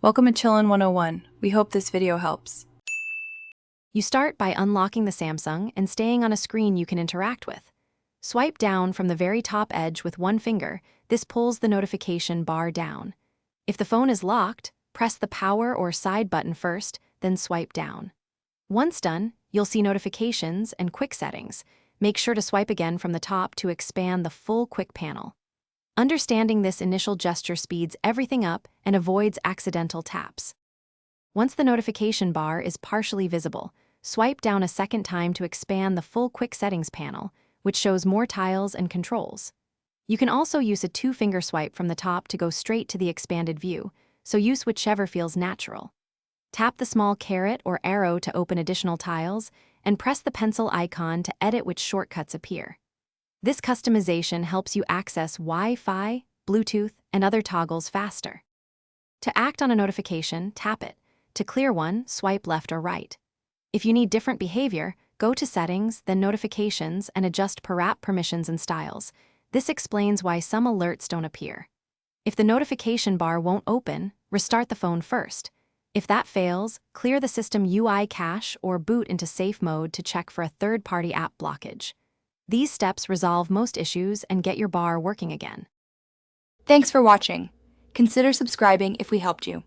Welcome to Chillin' 101. We hope this video helps. You start by unlocking the Samsung and staying on a screen you can interact with. Swipe down from the very top edge with one finger. This pulls the notification bar down. If the phone is locked, press the power or side button first, then swipe down. Once done, you'll see notifications and quick settings. Make sure to swipe again from the top to expand the full quick panel. Understanding this initial gesture speeds everything up and avoids accidental taps. Once the notification bar is partially visible, swipe down a second time to expand the full quick settings panel, which shows more tiles and controls. You can also use a two-finger swipe from the top to go straight to the expanded view, so use whichever feels natural. Tap the small caret or arrow to open additional tiles, and press the pencil icon to edit which shortcuts appear. This customization helps you access Wi-Fi, Bluetooth, and other toggles faster. To act on a notification, tap it. To clear one, swipe left or right. If you need different behavior, go to Settings, then Notifications, and adjust per app permissions and styles. This explains why some alerts don't appear. If the notification bar won't open, restart the phone first. If that fails, clear the system UI cache or boot into safe mode to check for a third-party app blockage. These steps resolve most issues and get your bar working again. Thanks for watching. Consider subscribing if we helped you.